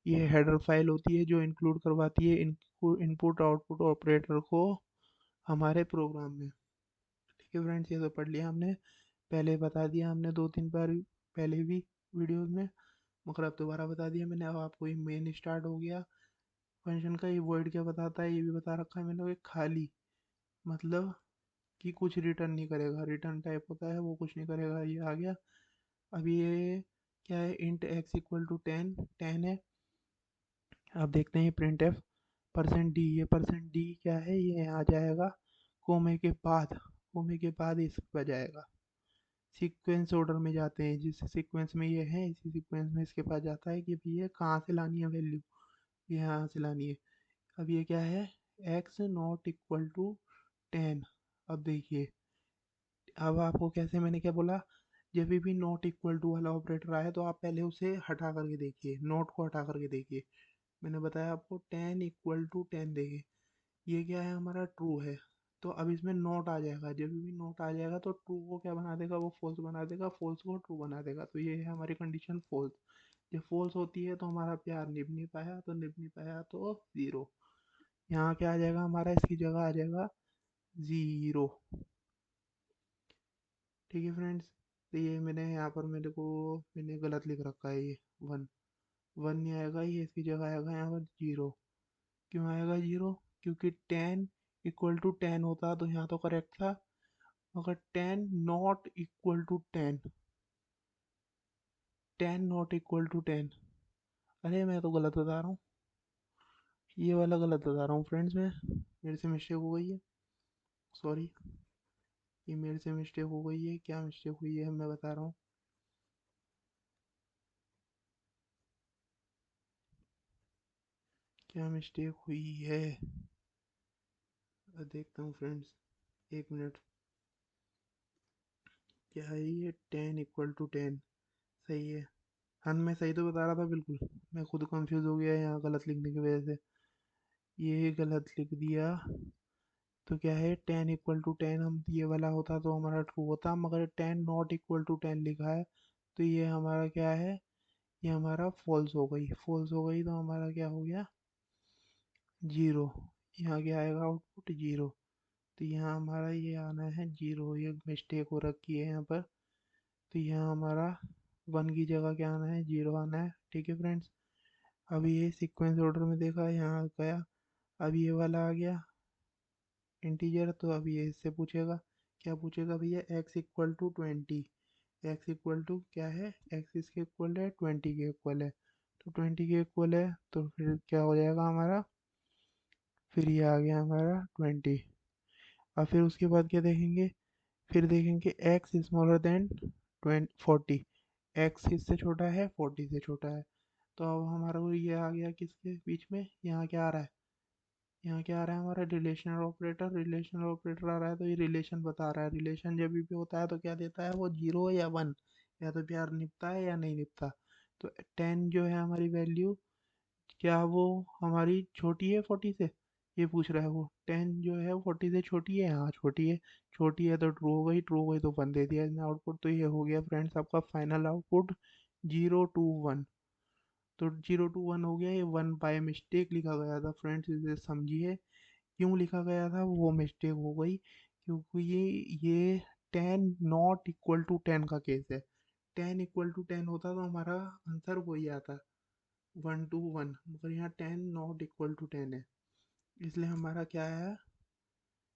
ये हेडर फाइल होती है जो इंक्लूड करवाती है इनपुट आउटपुट ऑपरेटर को हमारे प्रोग्राम में। ठीक है फ्रेंड्स, ये तो पढ़ लिया हमने, पहले बता दिया हमने 2-3 बार पहले भी वीडियोस में, मगर अब दोबारा बता दिया मैंने। अब आपको ये मेन स्टार्ट हो गया फंक्शन का। ये वर्ड क्या बताता है ये भी बता रखा है मैंने, वो खाली, मतलब कि कुछ रिटर्न नहीं करेगा, रिटर्न टाइप होता है वो, कुछ नहीं करेगा, ये आ गया। अब ये क्या है, इंट एक्स इक्वल टू 10 है। अब देखते हैं प्रिंट एफ %d, ये %d क्या है, ये आ जाएगा कोमे के बाद, कोमे के बाद इस पर जाएगा। सीक्वेंस ऑर्डर में जाते हैं, जिस सीक्वेंस में ये है इसी सीक्वेंस में इसके पास जाता है कि भैया कहाँ से लानी है वैल्यू, ये यहाँ से लानी है। अब ये क्या है, एक्स नॉट इक्वल टू 10। अब देखिए, अब आपको कैसे, मैंने क्या बोला, जब भी नॉट इक्वल टू वाला ऑपरेटर आए तो आप पहले उसे हटा करके देखिए, नोट को हटा करके देखिए। मैंने बताया आपको 10 इक्वल टू 10 देखिए, ये क्या है हमारा ट्रू है। तो अब इसमें नोट आ जाएगा, जब भी नोट आ जाएगा तो ट्रू को क्या बना देगा, वो फॉल्स बना देगा, फॉल्स को ट्रू बना देगा। तो ये है हमारी कंडीशन फॉल्स। जब फॉल्स होती है तो हमारा प्यार निभ नहीं पाया, तो निभ नहीं पाया तो ज़ीरो। यहाँ क्या आ जाएगा हमारा, इसकी जगह आ जाएगा ज़ीरो। ठीक है फ्रेंड्स, तो ये मैंने यहाँ पर मेरे को, मैंने गलत लिख रखा है, ये वन, वन नहीं आएगा, ये इसकी जगह आएगा यहाँ पर जीरो। क्यों आएगा जीरो, क्योंकि 10 इक्वल टू 10 होता तो यहाँ तो करेक्ट था, मगर 10 not equal to 10, 10 not equal to 10। अरे मैं तो गलत बता रहा हूँ, ये वाला गलत बता रहा हूँ फ्रेंड्स, मैं, मेरे से मिस्टेक हो गई है, सॉरी। ये मेरे से मिस्टेक हो गई है, क्या मिस्टेक हुई है मैं बता रहा हूँ। क्या मिस्टेक हुई है, देखता हूँ फ्रेंड्स, एक मिनट। क्या है ये, 10 इक्वल टू 10, सही है। हाँ मैं सही तो बता रहा था बिल्कुल, मैं खुद कंफ्यूज हो गया यहाँ गलत लिखने की वजह से, ये गलत लिख दिया। तो क्या है 10 = 10, हम ये वाला होता तो हमारा ट्रू होता, मगर 10 ≠ 10 लिखा है तो ये हमारा क्या है, ये हमारा फॉल्स हो गई। फॉल्स हो गई तो हमारा क्या हो गया, जीरो। यहाँ क्या आएगा आउटपुट, जीरो। तो यहाँ हमारा ये आना है जीरो, ये मिस्टेक हो रखी है यहाँ पर। तो यहाँ हमारा वन की जगह क्या आना है, जीरो आना है। ठीक है फ्रेंड्स, अब ये सीक्वेंस ऑर्डर में देखा, यहाँ गया, अब ये वाला आ गया इंटीजर, तो अब ये इससे पूछेगा, क्या पूछेगा भैया, x = 20। एक्स इक्वल टू क्या है, एक्स इसके इक्वल है, 20 के इक्वल है। तो 20 के इक्वल है तो फिर क्या हो जाएगा हमारा, फिर ये आ गया हमारा 20। और फिर उसके बाद क्या देखेंगे, फिर देखेंगे x <40, एक्स इससे छोटा है, 40 से छोटा है। तो अब हमारा वो ये आ गया किसके बीच में, यहाँ क्या आ रहा है, यहाँ क्या आ रहा है हमारा रिलेशनल ऑपरेटर। रिलेशनल ऑपरेटर आ रहा है तो ये रिलेशन बता रहा है। रिलेशन जब भी होता है तो क्या देता है वो, जीरो या वन, या तो प्यार निपटा है या नहीं निपटा। तो 10 जो है हमारी वैल्यू, क्या वो हमारी छोटी है 40 से, ये पूछ रहा है वो। 10 जो है वो 40 से छोटी है, हाँ छोटी है। छोटी है तो ट्रू हो गई, ट्रू हो गई तो वन दे दिया इसने आउटपुट। तो ये हो गया फ्रेंड्स आपका फाइनल आउटपुट 0 to 1। तो 0 to 1 हो गया, ये वन बाय मिस्टेक लिखा गया था फ्रेंड्स, इसे समझिए क्यों लिखा गया था, वो मिस्टेक हो गई क्योंकि ये 10 ≠ 10 का केस है। 10 = 10 होता तो हमारा आंसर वही आता, 1 to 1, मगर यहाँ 10 ≠ 10 है, इसलिए हमारा क्या है,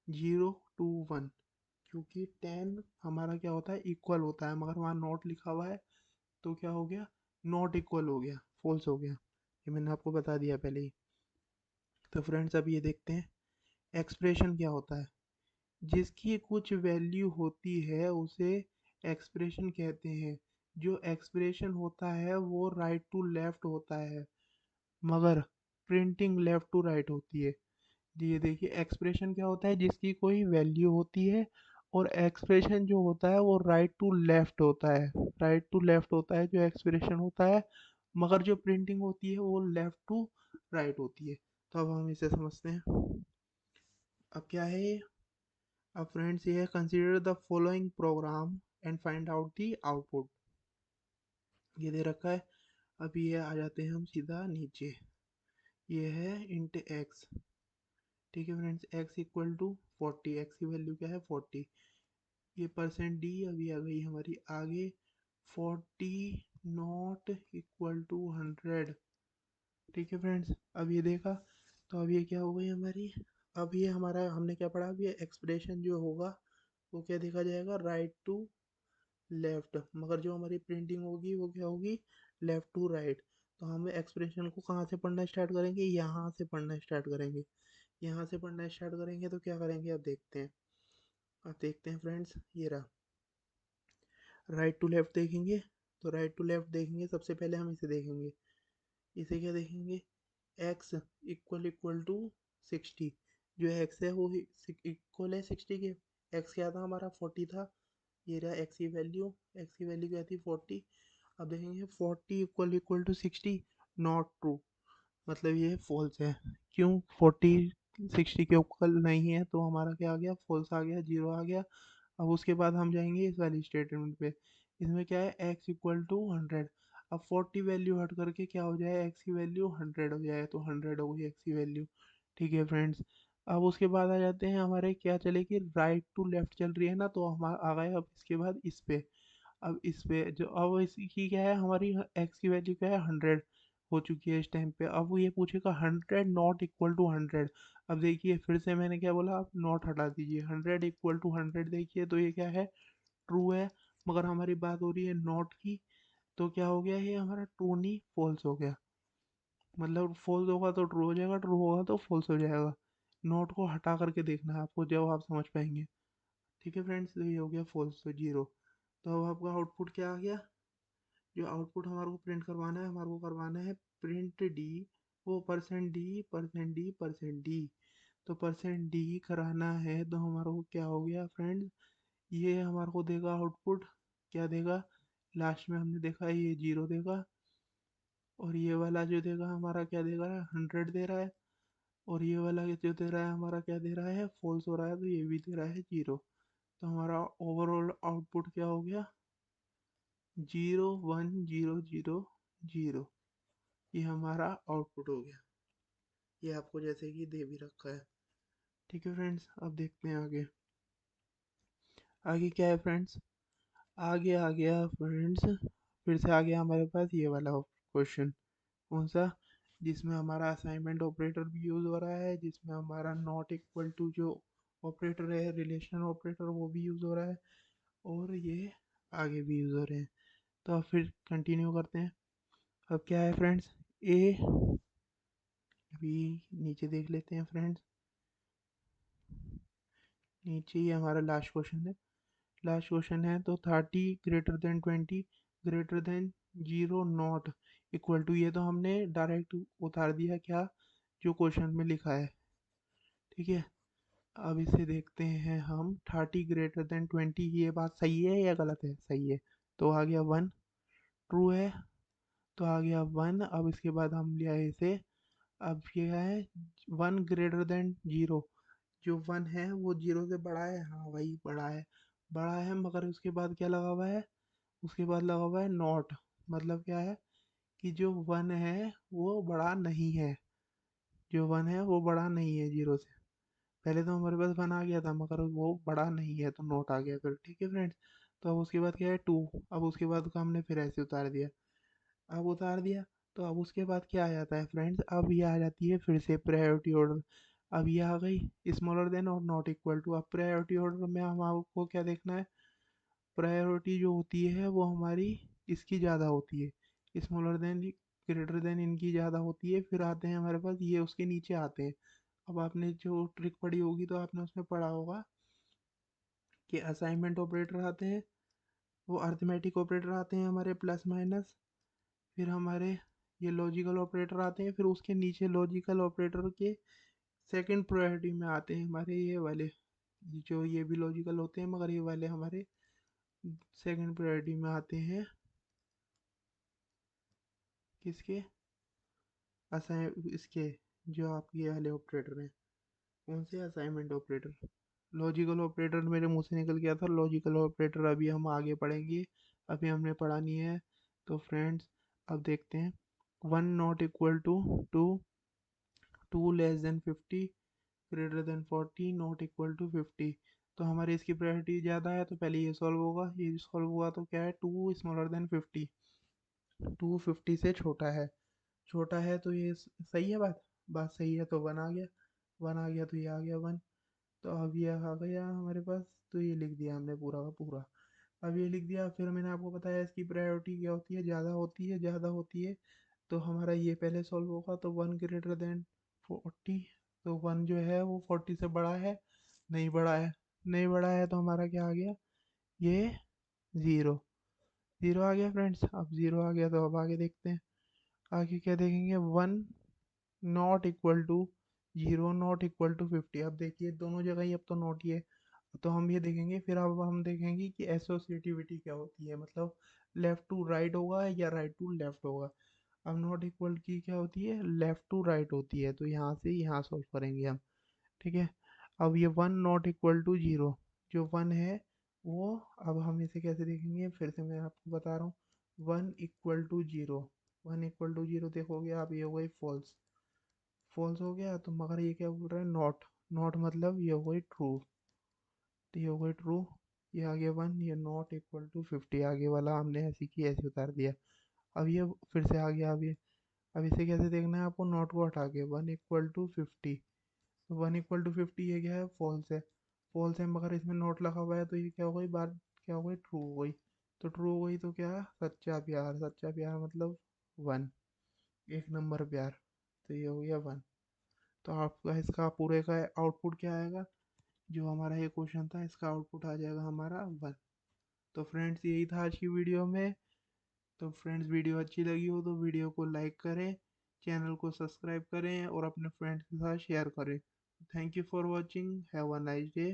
0 to 1। क्योंकि 10 हमारा क्या होता है, इक्वल होता है, मगर वहाँ नॉट लिखा हुआ है तो क्या हो गया, नॉट इक्वल हो गया, फॉल्स हो गया। ये मैंने आपको बता दिया पहले ही। तो फ्रेंड्स अब ये देखते हैं एक्सप्रेशन क्या होता है। जिसकी कुछ वैल्यू होती है उसे एक्सप्रेशन कहते हैं। जो एक्सप्रेशन होता है वो राइट टू लेफ्ट होता है, मगर प्रिंटिंग लेफ्ट टू राइट होती है। जी ये देखिए, एक्सप्रेशन क्या होता है, जिसकी कोई वैल्यू होती है, और एक्सप्रेशन जो होता है वो राइट टू लेफ्ट होता है। राइट टू लेफ्ट होता है जो एक्सप्रेशन होता है, मगर जो प्रिंटिंग होती है वो लेफ्ट टू राइट होती है। तो अब हम इसे समझते हैं। अब क्या है ये, अब फ्रेंड्स ये है, consider the following programme and find out the output. ये दे रखा है। अब ये आ जाते हैं हम सीधा नीचे, ये है इंट एक्स। ठीक है फ्रेंड्स, x = 40, एक्स की वैल्यू क्या है 40। ये परसेंट डी अभी आ गई हमारी आगे, 40 ≠ 100। ठीक है फ्रेंड्स, अब ये देखा, तो अब ये क्या हो गई हमारी, अब ये हमारा हमने क्या पढ़ा, अब ये एक्सप्रेशन जो होगा वो क्या देखा जाएगा, राइट टू लेफ्ट, मगर जो हमारी प्रिंटिंग होगी वो क्या होगी, लेफ्ट टू राइट। तो हम एक्सप्रेशन को कहाँ से पढ़ना स्टार्ट करेंगे, यहाँ से पढ़ना स्टार्ट करेंगे। यहाँ से पढ़ना स्टार्ट करेंगे तो क्या करेंगे, अब देखते हैं। अब देखते हैं फ्रेंड्स, ये रहा, राइट टू लेफ्ट देखेंगे। तो राइट टू लेफ्ट देखेंगे, सबसे पहले हम इसे देखेंगे। इसे क्या देखेंगे, x == 60। जो x है वो इक्वल है 60 के। x क्या था हमारा, 40 था। ये रहा x की वैल्यू क्या थी, 40। अब देखेंगे 40 == 60, नॉट ट्रू, मतलब ये फॉल्स है। क्यों, 40 60 के इक्वल नहीं है, तो हमारा क्या आ गया, फॉल्स आ गया, जीरो आ गया। अब उसके बाद हम जाएंगे इस वाली स्टेटमेंट पे। इसमें क्या है, x = 100। अब 40 वैल्यू हट करके क्या हो जाए, x की वैल्यू 100 हो जाए, तो 100 हो गई x की वैल्यू। ठीक है फ्रेंड्स, अब उसके बाद आ जाते हैं हमारे, क्या चलेगी, राइट टू लेफ्ट चल रही है ना, तो हम आ गए अब इसके बाद इस पे। अब इस पे जो, अब इसकी क्या है हमारी, x की वैल्यू क्या है, 100 हो चुकी है इस टाइम पे। अब वो ये पूछेगा 100 ≠ 100। अब देखिए फिर से मैंने क्या बोला, आप नॉट हटा दीजिए, 100 = 100, देखिए तो ये क्या है, ट्रू है। मगर हमारी बात हो रही है नॉट की, तो क्या हो गया, ये हमारा ट्रू नहीं फॉल्स हो गया। मतलब फॉल्स होगा तो ट्रू हो जाएगा, ट्रू होगा तो फॉल्स हो जाएगा। नोट को हटा करके देखना है आपको, जब आप समझ पाएंगे। ठीक है फ्रेंड्स, तो ये हो गया फॉल्स, तो जीरो। तो अब आपका आउटपुट क्या आ गया, जो आउटपुट हमारे को प्रिंट करवाना है, हमारे को करवाना है प्रिंट डी, वो %d %d %d। तो %d कराना है तो हमारे को क्या हो गया फ्रेंड्स, ये हमारे को देगा आउटपुट, क्या देगा, लास्ट में हमने देखा ये जीरो देगा, और ये वाला जो देगा हमारा क्या देगा, 100 दे रहा है। और ये वाला जो दे रहा है हमारा क्या दे रहा है, फॉल्स हो रहा है, तो ये भी दे रहा है 0। तो हमारा ओवरऑल आउटपुट क्या हो गया, 0 1 0 0 0। ये हमारा आउटपुट हो गया। ये आपको जैसे कि दे भी रखा है। ठीक है फ्रेंड्स, अब देखते हैं आगे। आगे क्या है फ्रेंड्स, आगे आ गया फ्रेंड्स, फिर से आ गया हमारे पास ये वाला क्वेश्चन। कौन सा, जिसमें हमारा असाइनमेंट ऑपरेटर भी यूज़ हो रहा है, जिसमें हमारा नॉट इक्वल टू जो ऑपरेटर है, रिलेशन ऑपरेटर, वो भी यूज़ हो रहा है, और ये आगे भी यूज़ हो रहे हैं। तो अब फिर कंटिन्यू करते हैं। अब क्या है फ्रेंड्स, ए, अभी नीचे देख लेते हैं फ्रेंड्स। नीचे ये हमारा लास्ट क्वेश्चन है। लास्ट क्वेश्चन है तो 30 greater than 20 greater than 0 not equal to, ये तो हमने डायरेक्ट उतार दिया क्या, जो क्वेश्चन में लिखा है। ठीक है, अब इसे देखते हैं हम। 30 ग्रेटर देन 20, ये बात सही है या गलत है, सही है, तो आ गया 1। ट्रू है, तो आ गया 1। अब इसके बाद हम लिया इसे, अब ये है 1 ग्रेटर देन 0, जो 1 है वो 0 से बड़ा है, हाँ भाई बड़ा है, बड़ा है, मगर उसके बाद क्या लगा हुआ है, उसके बाद लगा हुआ है नॉट। मतलब क्या है कि जो 1 है वो बड़ा नहीं है, जो 1 है वो बड़ा नहीं है 0 से। पहले तो हमारे पास 1 आ गया था, मगर वो बड़ा नहीं है, तो नॉट आ गया फिर। ठीक है फ्रेंड्स, तो अब उसके बाद क्या है 2। अब उसके बाद का हमने फिर ऐसे उतार दिया, अब उतार दिया। तो अब उसके बाद क्या आ जाता है फ्रेंड्स, अब ये आ जाती है फिर से प्रायोरिटी ऑर्डर। अब ये आ गई स्मॉलर देन और नॉट इक्वल टू। अब प्रायोरिटी ऑर्डर में हम आपको क्या देखना है, प्रायोरिटी जो होती है वो हमारी इसकी ज़्यादा होती है, स्मॉलर देन ग्रेटर देन इनकी ज़्यादा होती है। फिर आते हैं हमारे पास, ये उसके नीचे आते हैं। अब आपने जो ट्रिक पढ़ी होगी तो आपने उसमें पढ़ा होगा कि असाइनमेंट ऑपरेटर आते हैं, वो अर्थमेटिक ऑपरेटर आते हैं हमारे प्लस माइनस, फिर हमारे ये लॉजिकल ऑपरेटर आते हैं, फिर उसके नीचे लॉजिकल ऑपरेटर के सेकंड प्रायोरिटी में आते हैं हमारे ये वाले, जो ये भी लॉजिकल होते हैं मगर ये वाले हमारे सेकंड प्रायोरिटी में आते हैं। किसके, असाइन इसके, जो आपके ये वाले ऑपरेटर हैं। कौन से, असाइनमेंट ऑपरेटर। लॉजिकल ऑपरेटर मेरे मुंह से निकल गया था, लॉजिकल ऑपरेटर अभी हम आगे पढ़ेंगे, अभी हमने पढ़ा नहीं है। तो फ्रेंड्स अब देखते हैं, 1 not equal to 2, 2 less than 50 greater than 40 not equal to 50। तो हमारी इसकी प्रायोरिटी ज़्यादा है, तो पहले ये सॉल्व होगा, ये सॉल्व हुआ तो क्या है 2 स्मॉलर देन 50, 2 50 से छोटा है, छोटा है तो ये सही है बात, बात सही है, तो 1 आ गया, 1 आ गया तो ये आ गया 1। तो अब ये आ गया हमारे पास, तो ये लिख दिया हमने पूरा का पूरा। अब ये लिख दिया, फिर मैंने आपको बताया इसकी प्रायोरिटी क्या होती है, ज़्यादा होती है, ज़्यादा होती है। तो हमारा ये पहले सॉल्व होगा, तो 1 ग्रेटर देन 40, तो 1 जो है वो 40 से बड़ा है, नहीं बड़ा है, नहीं बड़ा है, तो हमारा क्या आ गया, ये 0, 0 आ गया फ्रेंड्स। अब 0 आ गया तो अब आगे देखते हैं, आगे क्या देखेंगे, 1 not equal to 0 not equal to 50। अब देखिए दोनों जगह ही अब तो नॉट ही है, तो हम ये देखेंगे, फिर अब हम देखेंगे कि एसोसिएटिविटी क्या होती है, मतलब लेफ्ट टू राइट होगा या राइट टू लेफ्ट होगा। अब नॉट इक्वल की क्या होती है, लेफ्ट टू राइट होती है, तो यहाँ से यहाँ सॉल्व करेंगे हम। ठीक है, अब ये 1 नॉट इक्वल टू 0, जो 1 है वो, अब हम इसे कैसे देखेंगे, फिर से मैं आपको बता रहा हूँ। 1 इक्वल टू 0, 1 इक्वल टू 0 देखोगे आप, ये हो गई फॉल्स, फॉल्स हो गया, तो मगर ये क्या बोल रहा है, नॉट, नॉट मतलब ये हो गई ट्रू, तो ये हो गई ट्रू, ये आ गया 1, ये नॉट इक्वल टू 50, आगे वाला हमने ऐसे की ऐसे उतार दिया। अब ये फिर से आ गया, अब ये, अब इसे कैसे देखना है आपको, नॉट को हटा के 1 इक्वल टू 50, तो 1 इक्वल टू 50 ये क्या है, फॉल्स है, फॉल्स है, मगर इसमें नॉट लगा हुआ है, तो ये क्या हो गई बात, क्या हो गई, ट्रू हो गई। तो ट्रू हो गई तो क्या, सच्चा प्यार, सच्चा प्यार मतलब 1, एक नंबर प्यार, तो ये हो गया 1। तो आपका इसका पूरे का आउटपुट क्या आएगा, जो हमारा ये क्वेश्चन था इसका आउटपुट आ जाएगा हमारा 1। तो फ्रेंड्स यही था आज की वीडियो में। तो फ्रेंड्स वीडियो अच्छी लगी हो तो वीडियो को लाइक करें, चैनल को सब्सक्राइब करें और अपने फ्रेंड्स के साथ शेयर करें। Thank you for watching, have a nice day.